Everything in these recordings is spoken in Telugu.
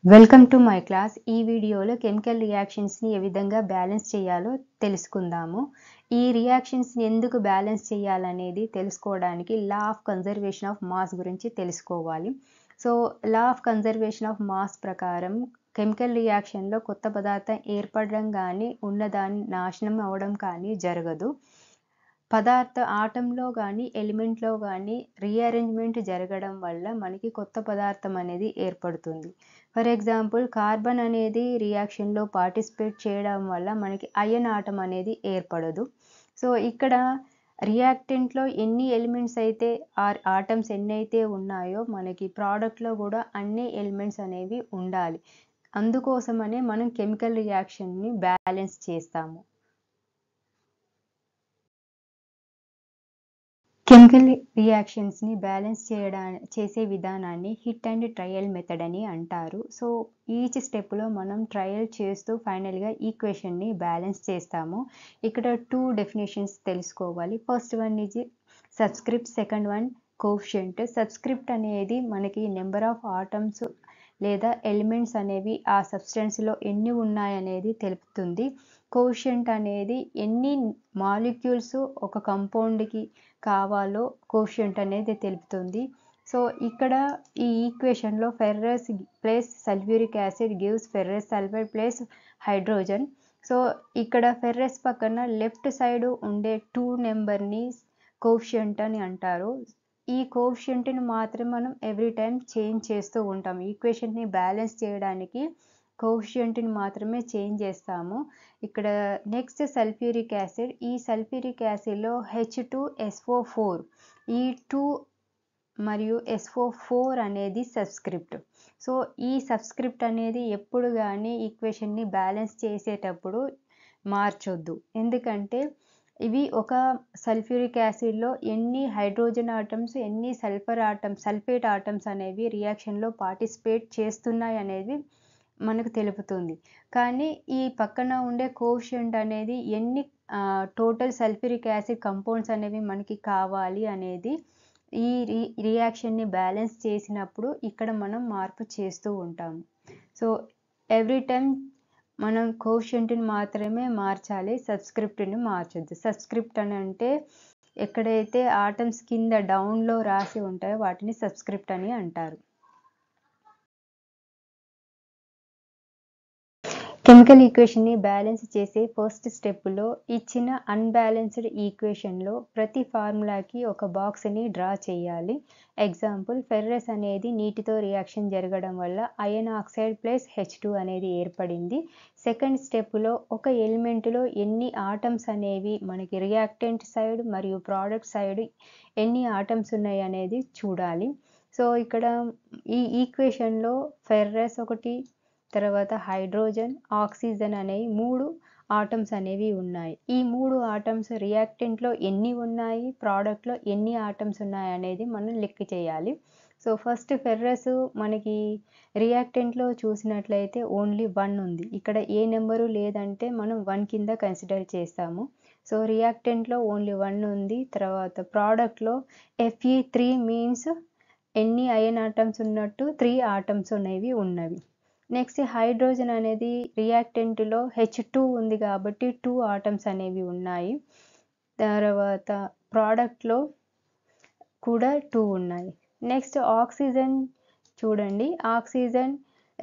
Welcome to my class. ఈ వీడియోలో కెమికల్ రియాక్షన్స్ని ఏ విధంగా బ్యాలెన్స్ చేయాలో తెలుసుకుందాము. ఈ రియాక్షన్స్ని ఎందుకు బ్యాలెన్స్ చేయాలనేది తెలుసుకోవడానికి law of conservation of mass గురించి తెలుసుకోవాలి. So law of conservation of mass ప్రకారం కెమికల్ రియాక్షన్లో కొత్త పదార్థం ఏర్పడడం కానీ ఉన్నదాన్ని నాశనం అవ్వడం కానీ జరగదు. ఆటంలో కానీ ఎలిమెంట్లో కానీ రీఅరేంజ్మెంట్ జరగడం వల్ల మనకి కొత్త పదార్థం అనేది ఏర్పడుతుంది. ఫర్ ఎగ్జాంపుల్ కార్బన్ అనేది రియాక్షన్లో పార్టిసిపేట్ చేయడం వల్ల మనకి అయన్ ఆటం అనేది ఏర్పడదు. సో ఇక్కడ రియాక్టెంట్లో ఎన్ని ఎలిమెంట్స్ అయితే ఆటమ్స్ ఎన్నైతే ఉన్నాయో మనకి ప్రోడక్ట్లో కూడా అన్ని ఎలిమెంట్స్ అనేవి ఉండాలి. అందుకోసమనే మనం కెమికల్ రియాక్షన్ని బ్యాలెన్స్ చేస్తాము. కెమికల్ రియాక్షన్స్ని బ్యాలెన్స్ చేసే విధానాన్ని హిట్ అండ్ ట్రయల్ మెథడ్ అని అంటారు. సో ఈచ్ స్టెప్లో మనం ట్రయల్ చేస్తూ ఫైనల్గా ఈక్వేషన్ని బ్యాలెన్స్ చేస్తాము. ఇక్కడ 2 డెఫినేషన్స్ తెలుసుకోవాలి. First one is subscript, second one coefficient. Subscript అనేది మనకి నెంబర్ ఆఫ్ ఆటమ్స్ లేదా ఎలిమెంట్స్ అనేవి ఆ సబ్స్టెన్స్లో ఎన్ని ఉన్నాయనేది తెలుపుతుంది. కోఎఫిషియంట్ అనేది ఎన్ని మాలిక్యూల్స్ ఒక కంపౌండ్కి కావాలో కోఎఫిషియంట్ అనేది తెలుపుతుంది. సో ఇక్కడ ఈ ఈక్వేషన్లో ferrous plus sulphuric acid gives ferrous sulphide plus hydrogen. So ఇక్కడ ఫెర్రస్ పక్కన లెఫ్ట్ సైడ్ ఉండే 2 నెంబర్ని కోఎఫిషియంట్ అని అంటారు. ఈ కోఎఫిషియంట్ని మాత్రం మనం ఎవ్రీ టైం చేంజ్ చేస్తూ ఉంటాం. ఈక్వేషన్ని బ్యాలెన్స్ చేయడానికి కోఎఫిషియంట్ని మాత్రమే చేంజ్ చేస్తాము. ఇక్కడ నెక్స్ట్ సల్ఫ్యూరిక్ యాసిడ్. ఈ సల్ఫ్యూరిక్ యాసిడ్లో H2SO4, ఈ 2 మరియు SO4 అనేది సబ్స్క్రిప్ట్. సో ఈ సబ్స్క్రిప్ట్ అనేది ఎప్పుడు కానీ ఈక్వేషన్ని బ్యాలెన్స్ చేసేటప్పుడు మార్చొద్దు. ఎందుకంటే ఇవి ఒక సల్ఫ్యూరిక్ యాసిడ్లో ఎన్ని హైడ్రోజన్ ఆటమ్స్ ఎన్ని సల్ఫేట్ ఆటమ్స్ అనేవి రియాక్షన్లో పార్టిసిపేట్ చేస్తున్నాయి అనేది మనకు తెలుపుతుంది. కానీ ఈ పక్కన ఉండే కోఎఫిషియంట్ అనేది ఎన్ని టోటల్ సల్ఫ్యూరిక్ యాసిడ్ కంపౌండ్స్ అనేవి మనకి కావాలి అనేది ఈ రియాక్షన్ని బ్యాలెన్స్ చేసినప్పుడు ఇక్కడ మనం మార్పు చేస్తూ ఉంటాము. సో ఎవ్రీ టైం మనం కోఎఫిషియంట్ని మాత్రమే మార్చాలి, సబ్స్క్రిప్ట్ని మార్చొద్దు. సబ్స్క్రిప్ట్ అని అంటే ఎక్కడైతే ఆటమ్స్ కింద డౌన్లో రాసి ఉంటాయో వాటిని సబ్స్క్రిప్ట్ అని అంటారు. కెమికల్ ఈక్వేషన్ని బ్యాలెన్స్ చేసే ఫస్ట్ స్టెప్లో ఇచ్చిన అన్బ్యాలెన్స్డ్ ఈక్వేషన్లో ప్రతి ఫార్ములాకి ఒక బాక్స్ని డ్రా చేయాలి. ఎగ్జాంపుల్ ఫెర్రస్ అనేది నీటితో రియాక్షన్ జరగడం వల్ల అయన్ ఆక్సైడ్ ప్లస్ H2 అనేది ఏర్పడింది. సెకండ్ స్టెప్లో ఒక ఎలిమెంట్లో ఎన్ని ఆటమ్స్ అనేవి మనకి రియాక్టెంట్ సైడ్ మరియు ప్రోడక్ట్ సైడ్ ఎన్ని ఆటమ్స్ ఉన్నాయి అనేది చూడాలి. సో ఇక్కడ ఈ ఈక్వేషన్లో ఫెర్రస్ ఒకటి, తర్వాత హైడ్రోజన్, ఆక్సిజన్ అనేవి 3 ఆటమ్స్ అనేవి ఉన్నాయి. ఈ 3 ఆటమ్స్ రియాక్టెంట్లో ఎన్ని ఉన్నాయి, ప్రోడక్ట్లో ఎన్ని ఆటమ్స్ ఉన్నాయి అనేది మనం లెక్క చేయాలి. సో ఫస్ట్ ఫెర్రస్ మనకి రియాక్టెంట్లో చూసినట్లయితే ఓన్లీ 1 ఉంది. ఇక్కడ ఏ నెంబరు లేదంటే మనం 1 కింద కన్సిడర్ చేస్తాము. సో రియాక్టెంట్లో ఓన్లీ 1 ఉంది. తర్వాత ప్రోడక్ట్లో Fe3 మీన్స్ ఎన్ని అయన్ ఆటమ్స్ ఉన్నట్టు 3 ఆటమ్స్ ఉన్నవి. నెక్స్ట్ హైడ్రోజన్ అనేది రియాక్టెంట్లో H2 ఉంది కాబట్టి 2 ఆటమ్స్ అనేవి ఉన్నాయి. తర్వాత ప్రోడక్ట్లో కూడా 2 ఉన్నాయి. నెక్స్ట్ ఆక్సిజన్ చూడండి, ఆక్సిజన్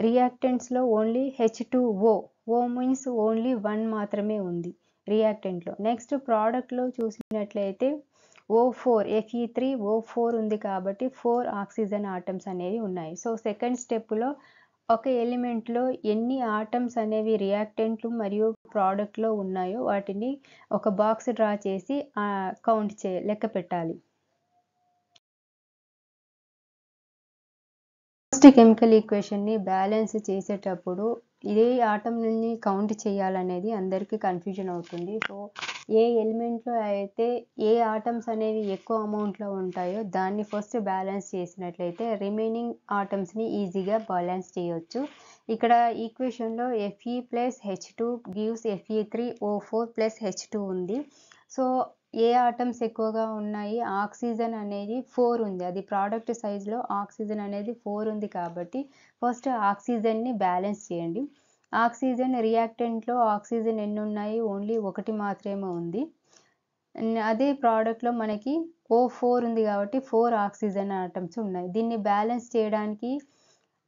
రియాక్టెంట్స్లో only H2O, O means only 1 మాత్రమే ఉంది రియాక్టెంట్లో. నెక్స్ట్ ప్రోడక్ట్లో చూసినట్లయితే O4 Fe3O4 ఉంది కాబట్టి 4 ఆక్సిజన్ ఆటమ్స్ అనేవి ఉన్నాయి. సో సెకండ్ స్టెప్లో ఒక ఎలిమెంట్లో ఎన్ని ఆటమ్స్ అనేవి రియాక్టెంట్లు మరియు ప్రోడక్ట్లో ఉన్నాయో వాటిని ఒక బాక్స్ డ్రా చేసి లెక్క పెట్టాలి. ఫస్ట్ కెమికల్ ఈక్వేషన్ని బ్యాలెన్స్ చేసేటప్పుడు ఇదే ఆటంని కౌంట్ చేయాలనేది అందరికీ కన్ఫ్యూజన్ అవుతుంది. సో ఏ ఎలిమెంట్లో అయితే ఏ ఆటమ్స్ అనేవి ఎక్కువ అమౌంట్లో ఉంటాయో దాన్ని ఫస్ట్ బ్యాలెన్స్ చేసినట్లయితే రిమైనింగ్ ఆటమ్స్ని ఈజీగా బ్యాలెన్స్ చేయొచ్చు. ఇక్కడ ఈక్వేషన్లో Fe plus H2 gives Fe3O4 plus H2 ఉంది. సో ఏ ఆటమ్స్ ఎక్కువగా ఉన్నాయి, ఆక్సిజన్ అనేది 4 ఉంది. అది ప్రోడక్ట్ సైజ్‌లో ఆక్సిజన్ అనేది 4 ఉంది కాబట్టి ఫస్ట్ ఆక్సిజన్‌ని బ్యాలెన్స్ చేయండి. ఆక్సిజన్ రియాక్టెంట్‌లో ఆక్సిజన్ ఎన్నున్నాయి? ఓన్లీ 1 మాత్రమే ఉంది. అదే ప్రోడక్ట్‌లో మనకి O4 ఉంది కాబట్టి 4 ఆక్సిజన్ ఆటమ్స్ ఉన్నాయి. దీన్ని బ్యాలెన్స్ చేయడానికి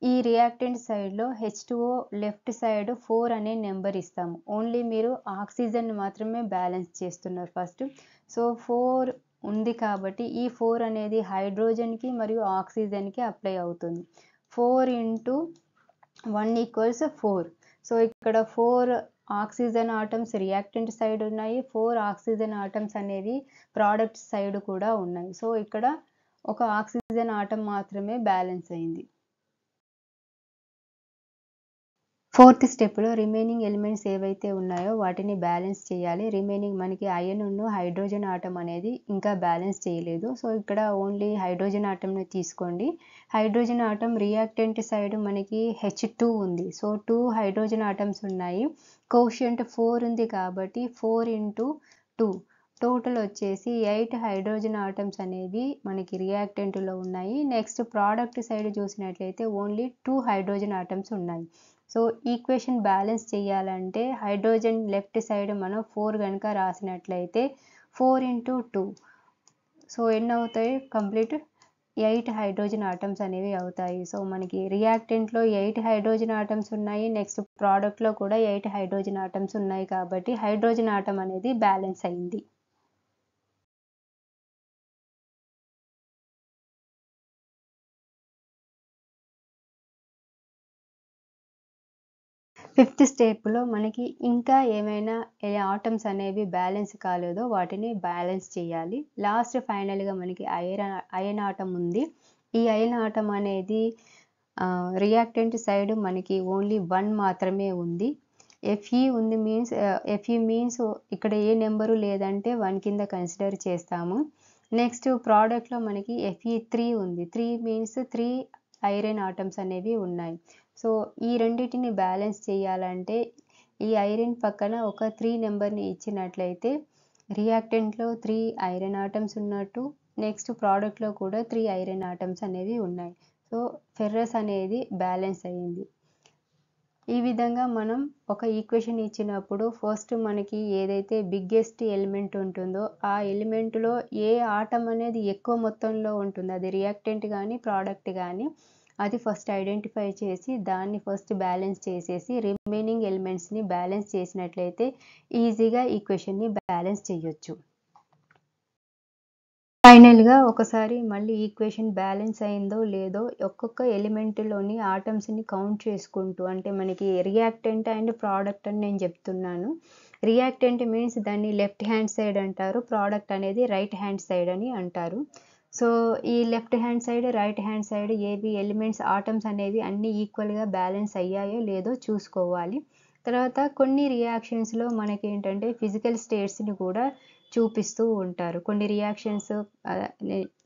ఈ రియాక్టెంట్ సైడ్‌లో H2O లెఫ్ట్ సైడ్ 4 అనే నెంబర్ ఇస్తాము. ఓన్లీ మీరు ఆక్సిజన్‌ని మాత్రమే బ్యాలెన్స్ చేస్తున్నారు ఫస్ట్. సో, 4 ఉంది కాబట్టి ఈ 4 అనేది హైడ్రోజన్‌కి మరియు ఆక్సిజన్‌కి అప్లై అవుతుంది. 4 ఇంటూ 1 ఈక్వల్స్ 4. సో, ఇక్కడ 4 ఆక్సిజన్ ఆటమ్స్ రియాక్టెంట్ సైడ్ ఉన్నాయి. 4 ఆక్సిజన్ ఆటమ్స్ అనేవి ప్రోడక్ట్ సైడ్ కూడా ఉన్నాయి. సో, ఇక్కడ ఒక ఆక్సిజన్ ఆటమ్ మాత్రమే బ్యాలెన్స్ అయింది. ఫోర్త్ స్టెప్‌లో రిమైనింగ్ ఎలిమెంట్స్ ఏవైతే ఉన్నాయో వాటిని బ్యాలెన్స్ చేయాలి. రిమైనింగ్ మనకి అయాన్, హైడ్రోజన్ ఆటమ్ అనేది ఇంకా బ్యాలెన్స్ చేయలేదు. సో, ఇక్కడ ఓన్లీ హైడ్రోజన్ ఆటమ్‌ని తీసుకోండి. హైడ్రోజన్ ఆటమ్ రియాక్టెంట్ సైడ్ మనకి H2 ఉంది. సో, 2 హైడ్రోజన్ ఆటమ్స్ ఉన్నాయి. కోషియంట్ 4 ఉంది కాబట్టి 4 ఇంటూ 2 టోటల్ వచ్చేసి 8 హైడ్రోజన్ ఆటమ్స్ అనేవి మనకి రియాక్టెంట్‌లో ఉన్నాయి. నెక్స్ట్ ప్రోడక్ట్ సైడ్ చూసినట్లయితే ఓన్లీ 2 హైడ్రోజన్ ఆటమ్స్ ఉన్నాయి. సో, ఈక్వేషన్ బ్యాలెన్స్ చేయాలంటే హైడ్రోజన్ లెఫ్ట్ సైడ్ మనం 4 గనుక రాసినట్లయితే 4 ఇంటూ 2 సో, ఎన్నవుతాయి? కంప్లీట్ 8 హైడ్రోజన్ ఆటమ్స్ అనేవి అవుతాయి. సో, మనకి రియాక్టెంట్‌లో 8 హైడ్రోజన్ ఆటమ్స్ ఉన్నాయి. నెక్స్ట్ ప్రోడక్ట్‌లో కూడా 8 హైడ్రోజన్ ఆటమ్స్ ఉన్నాయి కాబట్టి హైడ్రోజన్ ఆటమ్ అనేది బ్యాలెన్స్ అయింది. ఫిఫ్త్ స్టెప్‌లో మనకి ఇంకా ఏమైనా ఆటమ్స్ అనేవి బ్యాలెన్స్ కాలేదో వాటిని బ్యాలెన్స్ చేయాలి. లాస్ట్ ఫైనల్‌గా మనకి అయన్ ఆటమ్ ఉంది. ఈ అయన్ ఆటమ్ అనేది రియాక్టెంట్ సైడ్ మనకి ఓన్లీ 1 మాత్రమే ఉంది. Fe ఉంది మీన్స్ Fe మీన్స్ ఇక్కడ ఏ నెంబరు లేదంటే 1 కింద కన్సిడర్ చేస్తాము. నెక్స్ట్ ప్రోడక్ట్‌లో మనకి Fe3 ఉంది. 3 మీన్స్ 3 ఐరన్ ఆటమ్స్ అనేవి ఉన్నాయి. సో, ఈ రెండిటిని బ్యాలెన్స్ చేయాలంటే ఈ ఐరన్ పక్కన ఒక 3 నెంబర్‌ని ఇచ్చినట్లయితే రియాక్టెంట్‌లో 3 ఐరన్ ఆటమ్స్ ఉన్నట్టు, నెక్స్ట్ ప్రోడక్ట్‌లో కూడా 3 ఐరన్ ఆటమ్స్ అనేవి ఉన్నాయి. సో, ఫెర్రస్ అనేది బ్యాలెన్స్ అయ్యింది. ఈ విధంగా మనం ఒక ఈక్వేషన్ ఇచ్చినప్పుడు ఫస్ట్ మనకి ఏదైతే బిగ్గెస్ట్ ఎలిమెంట్ ఉంటుందో ఆ ఎలిమెంట్‌లో ఏ ఆటమ్ అనేది ఎక్కువ మొత్తంలో ఉంటుందో అది రియాక్టెంట్ గానీ, ప్రోడక్ట్ గానీ అది ఫస్ట్ ఐడెంటిఫై చేసి దాన్ని ఫస్ట్ బ్యాలెన్స్ చేసేసి రిమైనింగ్ ఎలిమెంట్స్‌ని బ్యాలెన్స్ చేసినట్లయితే ఈజీగా ఈక్వేషన్‌ని బ్యాలెన్స్ చేయొచ్చు. ఫైనల్‌గా ఒకసారి మళ్ళీ ఈక్వేషన్ బ్యాలెన్స్ అయిందో లేదో ఒక్కొక్క ఎలిమెంట్‌లోని ఆటమ్స్‌ని కౌంట్ చేసుకుంటూ అంటే మనకి రియాక్టెంట్ అండ్ ప్రోడక్ట్ అని నేను చెప్తున్నాను. రియాక్టెంట్ మీన్స్ దాన్ని లెఫ్ట్ హ్యాండ్ సైడ్ అంటారు. ప్రోడక్ట్ అనేది రైట్ హ్యాండ్ సైడ్ అని అంటారు. సో, ఈ left hand side, right hand side ఏవి ఎలిమెంట్స్ ఆటమ్స్ అనేవి అన్నీ ఈక్వల్‌గా బ్యాలెన్స్ అయ్యాయో లేదో చూసుకోవాలి. తర్వాత కొన్ని రియాక్షన్స్‌లో మనకేంటంటే ఫిజికల్ స్టేట్స్‌ని కూడా చూపిస్తూ ఉంటారు. కొన్ని రియాక్షన్స్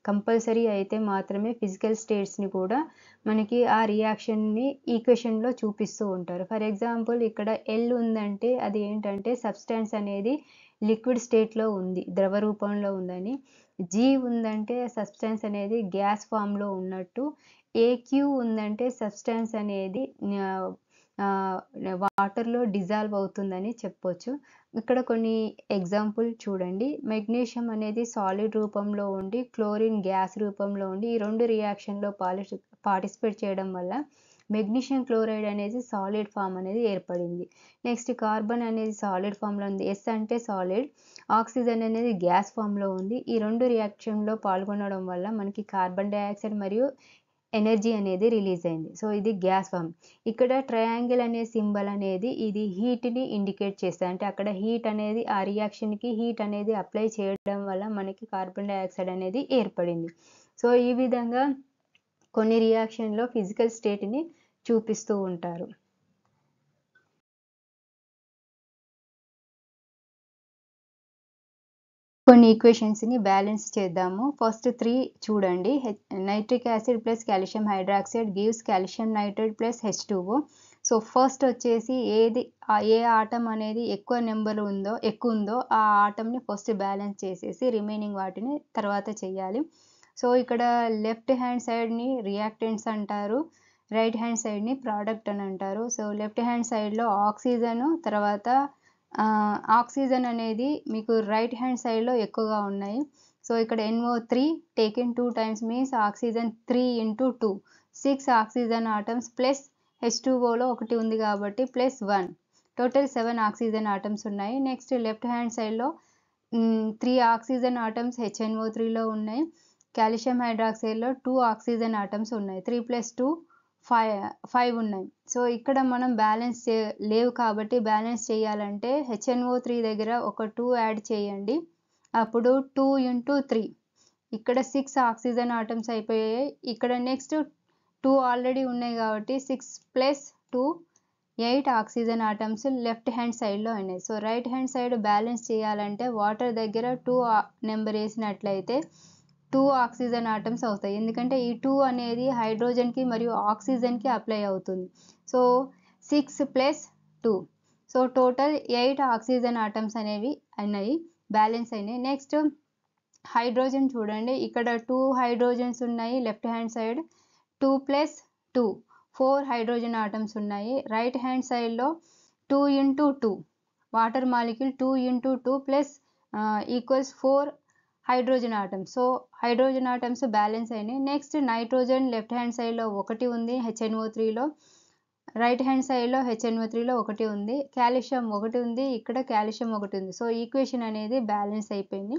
కంపల్సరీ అయితే మాత్రమే ఫిజికల్ స్టేట్స్‌ని కూడా మనకి ఆ రియాక్షన్‌ని ఈక్వేషన్‌లో చూపిస్తూ ఉంటారు. ఫర్ ఎగ్జాంపుల్ ఇక్కడ L ఉందంటే అది ఏంటంటే సబ్స్టాన్స్ అనేది లిక్విడ్ స్టేట్‌లో ఉంది, ద్రవ రూపంలో ఉందని. G ఉందంటే సబ్స్టాన్స్ అనేది గ్యాస్ ఫామ్‌లో ఉన్నట్టు. AQ ఉందంటే సబ్స్టాన్స్ అనేది వాటర్‌లో డిజాల్వ్ అవుతుందని చెప్పొచ్చు. ఇక్కడ కొన్ని ఎగ్జాంపుల్ చూడండి. మెగ్నీషియం అనేది సాలిడ్ రూపంలో ఉండి, క్లోరిన్ గ్యాస్ రూపంలో ఉండి ఈ 2 రియాక్షన్‌లో పార్టిసిపేట్ చేయడం వల్ల మెగ్నీషియం క్లోరైడ్ అనేది సాలిడ్ ఫామ్ అనేది ఏర్పడింది. నెక్స్ట్ కార్బన్ అనేది సాలిడ్ ఫామ్‌లో ఉంది. S అంటే సాలిడ్. ఆక్సిజన్ అనేది గ్యాస్ ఫామ్‌లో ఉంది. ఈ 2 రియాక్షన్‌లో పాల్గొనడం వల్ల మనకి కార్బన్ డయాక్సైడ్ మరియు ఎనర్జీ అనేది రిలీజ్ అయింది. సో, ఇది గ్యాస్ ఫామ్. ఇక్కడ ట్రయాంగిల్ అనే సింబల్ అనేది ఇది హీట్‌ని ఇండికేట్ చేస్తది. అంటే అక్కడ హీట్ అనేది ఆ రియాక్షన్‌కి హీట్ అనేది అప్లై చేయడం వల్ల మనకి కార్బన్ డయాక్సైడ్ అనేది ఏర్పడింది. సో, ఈ విధంగా కొన్ని రియాక్షన్‌లో ఫిజికల్ స్టేట్‌ని చూపిస్తూ ఉంటారు. కొన్ని ఈక్వేషన్స్‌ని బ్యాలెన్స్ చేద్దాము. ఫస్ట్ 3 చూడండి. Nitric acid plus calcium hydroxide gives calcium nitrate plus H2O. So first వచ్చేసి ఏ ఆటం అనేది ఎక్కువ ఉందో ఆ ఆటంని ఫస్ట్ బ్యాలెన్స్ చేసేసి రిమైనింగ్ వాటిని తర్వాత చేయాలి. సో ఇక్కడ లెఫ్ట్ హ్యాండ్ సైడ్ని రియాక్టెంట్స్ అంటారు, రైట్ హ్యాండ్ సైడ్ని ప్రోడక్ట్ అని అంటారు. సో లెఫ్ట్ హ్యాండ్ సైడ్లో ఆక్సిజన్, తర్వాత ఆక్సిజన్ అనేది మీకు రైట్ హ్యాండ్ సైడ్లో ఎక్కువగా ఉన్నాయి. సో ఇక్కడ NO3 taken 2 times means oxygen 3 into 2, 6 oxygen atoms plus H2Oలో ఒకటి ఉంది కాబట్టి +1, టోటల్ 7 ఆక్సిజన్ ఆటమ్స్ ఉన్నాయి. నెక్స్ట్ లెఫ్ట్ హ్యాండ్ సైడ్లో 3 ఆక్సిజన్ ఆటమ్స్ HNO3లో ఉన్నాయి. కాల్షియం హైడ్రాక్సైడ్లో 2 ఆక్సిజన్ ఆటమ్స్ ఉన్నాయి. 3 + 2 5 ఉన్నాయి. సో ఇక్కడ మనం లేవు కాబట్టి బ్యాలెన్స్ చేయాలంటే HNO3 దగ్గర ఒక 2 యాడ్ చేయండి. అప్పుడు 2 into 3, ఇక్కడ 6 ఆక్సిజన్ ఆటమ్స్ అయిపోయాయి. ఇక్కడ నెక్స్ట్ 2 ఆల్రెడీ ఉన్నాయి కాబట్టి 6 + 2 8 ఆక్సిజన్ ఆటమ్స్ లెఫ్ట్ హ్యాండ్ సైడ్లో ఉన్నాయి. So right hand side balance చేయాలంటే వాటర్ దగ్గర 2 నెంబర్ వేసినట్లయితే 2 ఆక్సిజన్ ఆటమ్స్ అవుతాయి. ఎందుకంటే ఈ 2 అనేది హైడ్రోజన్కి మరియు ఆక్సిజన్కి అప్లై అవుతుంది. So 6 + 2, so total 8 oxygen atoms అనేవి బ్యాలెన్స్ అయినాయి. నెక్స్ట్ హైడ్రోజన్ చూడండి, ఇక్కడ 2 హైడ్రోజన్స్ ఉన్నాయి left hand side, 2 + 2 4 hydrogen atoms ఉన్నాయి. రైట్ హ్యాండ్ సైడ్లో 2 into 2 water molecule 2 into 2 + 4 hydrogen atoms. So hydrogen atoms balance అయినాయి. నెక్స్ట్ నైట్రోజన్ లెఫ్ట్ హ్యాండ్ సైడ్లో ఒకటి ఉంది HNO3లో, రైట్ హ్యాండ్ సైడ్లో HNO3లో ఒకటి ఉంది. కాల్షియం ఒకటి ఉంది, ఇక్కడ కాల్షియం ఒకటి ఉంది. సో ఈక్వేషన్ అనేది బ్యాలెన్స్ అయిపోయింది.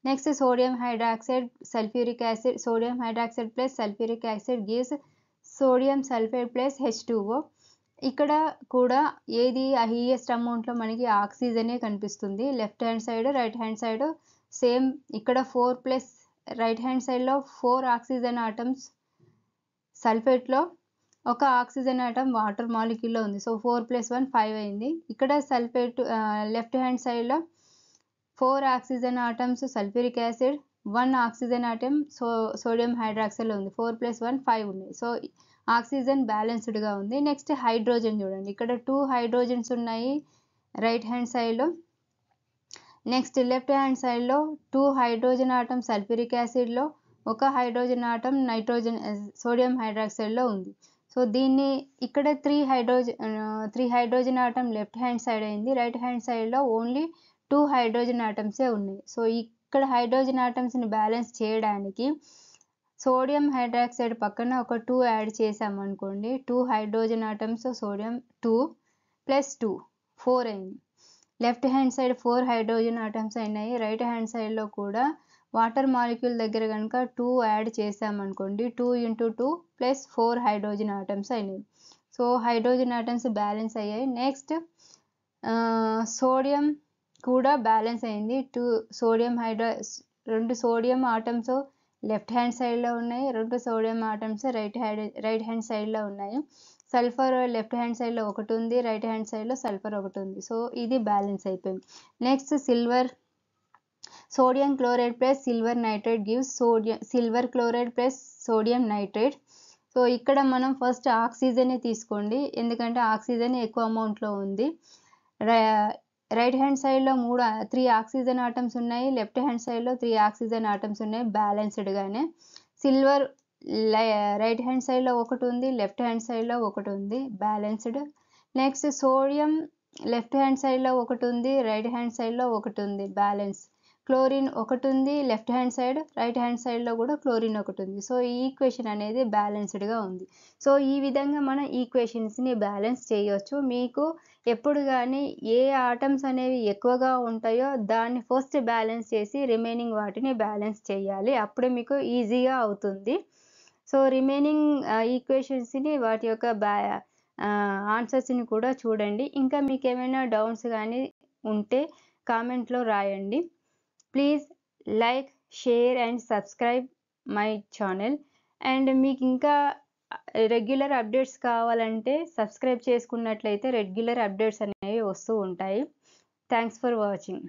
Next sodium hydroxide sulphuric acid, sodium hydroxide + sulphuric acid gives sodium sulphate + H2O. ఇక్కడ కూడా ఏది హైయెస్ట్ అమౌంట్లో మనకి ఆక్సిజనే కనిపిస్తుంది. Left hand side right hand side same. ఇక్కడ 4 రైట్ హ్యాండ్ సైడ్లో 4 ఆక్సిజన్ ఆటమ్స్ సల్ఫేట్లో, ఒక ఆక్సిజన్ ఆటమ్ వాటర్ మాలిక్యూల్లో ఉంది. సో 4 + 1 5 అయింది. ఇక్కడ సల్ఫేట్ లెఫ్ట్ హ్యాండ్ సైడ్లో 4 oxygen atoms sulphuric acid, 1 oxygen atom sodium హైడ్రాక్సైడ్లో ఉంది. 4 + 1 5 ఉన్నాయి. సో ఆక్సిజన్ బ్యాలెన్స్డ్గా ఉంది. నెక్స్ట్ హైడ్రోజన్ చూడండి, ఇక్కడ 2 హైడ్రోజన్స్ ఉన్నాయి రైట్ హ్యాండ్ సైడ్లో. నెక్స్ట్ లెఫ్ట్ హ్యాండ్ సైడ్లో 2 హైడ్రోజన్ ఆటమ్ సల్ఫ్యూరిక్ యాసిడ్లో, ఒక హైడ్రోజన్ ఆటమ్ సోడియం హైడ్రాక్సైడ్లో ఉంది. సో దీన్ని ఇక్కడ 3 hydrogen atom left hand side అయింది. రైట్ హ్యాండ్ సైడ్లో ఓన్లీ 2 హైడ్రోజన్ ఆటమ్సే ఉన్నాయి. సో ఇక్కడ హైడ్రోజన్ ఆటమ్స్ని బ్యాలెన్స్ చేయడానికి సోడియం హైడ్రాక్సైడ్ పక్కన ఒక 2 యాడ్ చేసామనుకోండి, 2 హైడ్రోజన్ ఆటమ్స్ సోడియం 2 + 2 4 అయింది. Left hand side 4 hydrogen atoms అయినాయి. రైట్ హ్యాండ్ సైడ్లో కూడా వాటర్ మాలిక్యూల్ దగ్గర కనుక 2 యాడ్ చేసామనుకోండి, 2 into 2 + 4 హైడ్రోజన్ ఆటమ్స్ అయినాయి. సో హైడ్రోజన్ ఆటమ్స్ బ్యాలెన్స్ అయ్యాయి. నెక్స్ట్ సోడియం కూడా బ్యాలెన్స్ అయింది. 2 సోడియం ఆటమ్స్ లెఫ్ట్ హ్యాండ్ సైడ్లో ఉన్నాయి, 2 సోడియం ఆటమ్స్ రైట్ హ్యాండ్ సైడ్లో ఉన్నాయి. సల్ఫర్ లెఫ్ట్ హ్యాండ్ సైడ్లో ఒకటి ఉంది, రైట్ హ్యాండ్ సైడ్లో సల్ఫర్ ఒకటి ఉంది. సో ఇది బ్యాలెన్స్ అయిపోయింది. Next sodium chloride + silver nitrate gives silver chloride + sodium nitrate. So ఇక్కడ మనం ఫస్ట్ ఆక్సిజనే తీసుకోండి, ఎందుకంటే ఆక్సిజన్ ఎక్కువ అమౌంట్లో ఉంది. రైట్ హ్యాండ్ సైడ్లో 3 ఆక్సిజన్ ఆటమ్స్ ఉన్నాయి, లెఫ్ట్ హ్యాండ్ సైడ్లో 3 ఆక్సిజన్ ఆటమ్స్ ఉన్నాయి బ్యాలెన్స్డ్గానే. సిల్వర్ రైట్ హ్యాండ్ సైడ్లో ఒకటి ఉంది, లెఫ్ట్ హ్యాండ్ సైడ్లో ఒకటి ఉంది balanced. Next sodium left hand సైడ్లో ఒకటి ఉంది, రైట్ హ్యాండ్ సైడ్లో ఒకటి ఉంది బ్యాలెన్స్. క్లోరిన్ ఒకటి ఉంది left hand side, right hand సైడ్లో కూడా క్లోరిన్ ఒకటి ఉంది. సో ఈ ఈక్వేషన్ అనేది బ్యాలెన్స్డ్గా ఉంది. సో ఈ విధంగా మనం ఈక్వేషన్స్ని బ్యాలెన్స్ చేయొచ్చు. మీకు ఎప్పుడు కానీ ఏ ఆటమ్స్ అనేవి ఎక్కువగా ఉంటాయో దాన్ని ఫస్ట్ బ్యాలెన్స్ చేసి రిమైనింగ్ వాటిని బ్యాలెన్స్ చేయాలి, అప్పుడే మీకు ఈజీగా అవుతుంది. సో రిమైనింగ్ ఈక్వేషన్స్ని వాటి యొక్క ఆన్సర్స్ని కూడా చూడండి. ఇంకా మీకు ఏమైనా డౌట్స్ కానీ ఉంటే కామెంట్లో రాయండి. Please like, share and subscribe my channel. And మీకు ఇంకా రెగ్యులర్ అప్డేట్స్ కావాలంటే సబ్స్క్రైబ్ చేసుకున్నట్లయితే రెగ్యులర్ అప్డేట్స్ అనేవి వస్తూ ఉంటాయి. Thanks for watching.